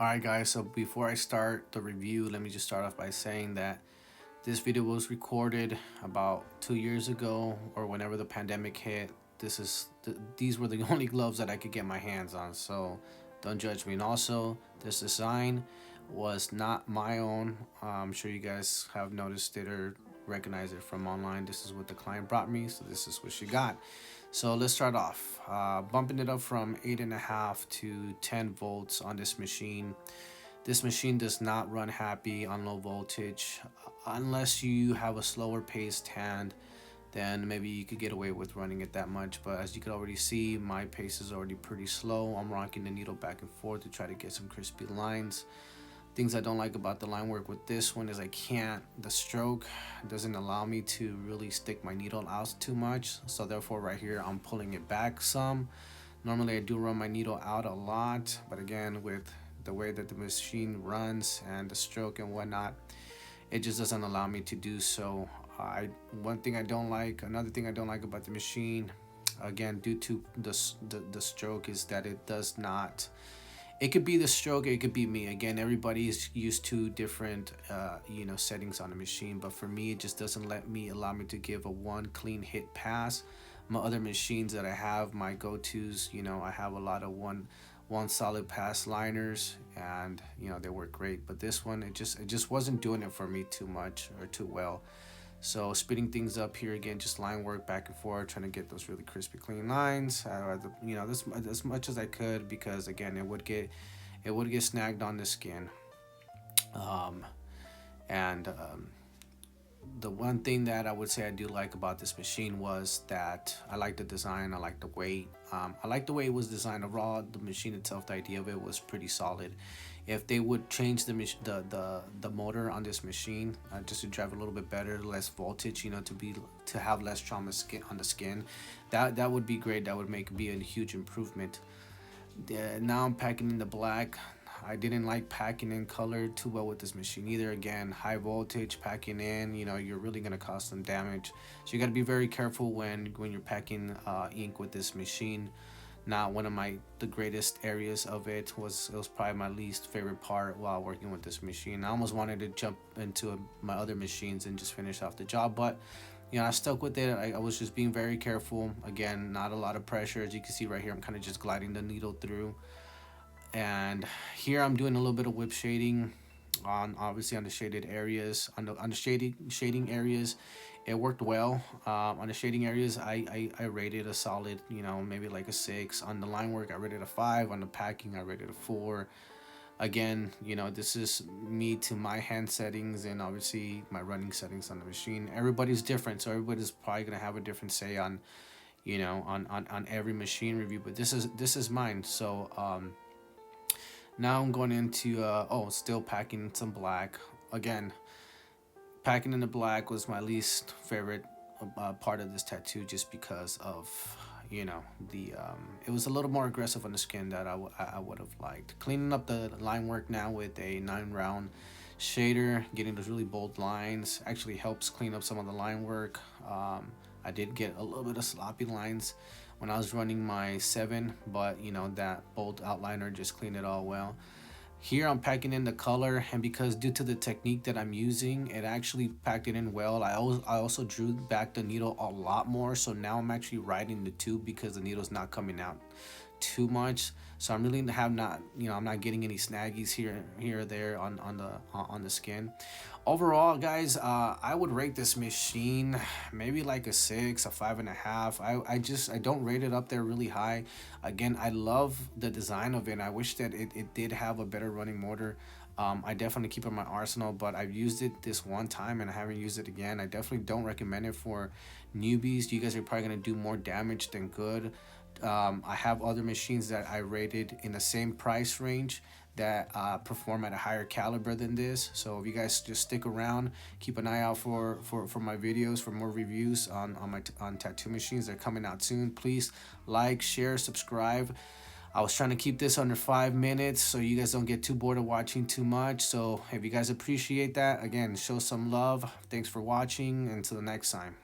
Alright guys, so before I start the review, let me just start off by saying that this video was recorded about 2 years ago or whenever the pandemic hit. These were the only gloves that I could get my hands on, so don't judge me. And also, this design was not my own. I'm sure you guys have noticed it or recognized it from online. This is what the client brought me, so this is what she got. So let's start off. Bumping it up from 8.5 to 10 volts on this machine. This machine does not run happy on low voltage unless you have a slower paced hand. Then maybe you could get away with running it that much, but as you can already see, my pace is already pretty slow. I'm rocking the needle back and forth to try to get some crispy lines. Things I don't like about the line work with this one is the stroke doesn't allow me to really stick my needle out too much. So therefore right here, I'm pulling it back some. Normally I do run my needle out a lot, but again, with the way that the machine runs and the stroke and whatnot, it just doesn't allow me to do so. Another thing I don't like about the machine, again, due to the stroke, is that it does not. It could be the stroke, it could be me. Again, everybody is used to different, settings on the machine. But for me, it just doesn't allow me to give a one clean hit pass. My other machines that I have, my go-tos, I have a lot of one solid pass liners, and they work great. But this one, it just wasn't doing it for me too much or too well. So speeding things up here again, just line work back and forth, trying to get those really crispy clean lines. This as much as I could, because again, it would get snagged on the skin. And The one thing that I would say I do like about this machine was that I like the design, I like the weight. I like the way it was designed overall. The machine itself, the idea of it was pretty solid. If they would change the motor on this machine, just to drive a little bit better, less voltage, to have less trauma on the skin, that would be great. That would be a huge improvement. Now I'm packing in the black. I didn't like packing in color too well with this machine either. Again, high voltage packing in, you're really gonna cause some damage. So you gotta be very careful when you're packing ink with this machine. Not one of the greatest areas of it. It was probably my least favorite part while working with this machine. I almost wanted to jump into my other machines and just finish off the job, but I stuck with it. I was just being very careful. Again, not a lot of pressure. As you can see right here, I'm kind of just gliding the needle through. And here I'm doing a little bit of whip shading obviously on the shaded areas, on the shading areas. It worked well. On the shading areas, I rated a solid, maybe like a 6. On the line work, I rated a 5. On the packing, I rated a 4. Again, this is me to my hand settings and obviously my running settings on the machine. Everybody's different, so everybody's probably gonna have a different say on every machine review, but this is mine. So now I'm going into still packing some black. Again, packing in the black was my least favorite part of this tattoo, just because of it was a little more aggressive on the skin that I would have liked. Cleaning up the line work now with a 9-round shader, getting those really bold lines actually helps clean up some of the line work. I did get a little bit of sloppy lines when I was running my 7, but that bold outliner just cleaned it all well. Here I'm packing in the color, and because due to the technique that I'm using, it actually packed it in well. I also drew back the needle a lot more, so now I'm actually riding the tube because the needle's not coming out too much. So I'm really I'm not getting any snaggies here or there on the skin. Overall, guys, I would rate this machine maybe like a 6, a 5.5. I don't rate it up there really high. Again, I love the design of it. I wish that it did have a better running motor. I definitely keep it in my arsenal, but I've used it this one time and I haven't used it again. I definitely don't recommend it for newbies. You guys are probably gonna do more damage than good. I have other machines that I rated in the same price range that perform at a higher caliber than this. So if you guys just stick around, keep an eye out for my videos, for more reviews on tattoo machines. They're coming out soon. Please like, share, subscribe. I was trying to keep this under 5 minutes so you guys don't get too bored of watching too much. So if you guys appreciate that, again, show some love. Thanks for watching. Until the next time.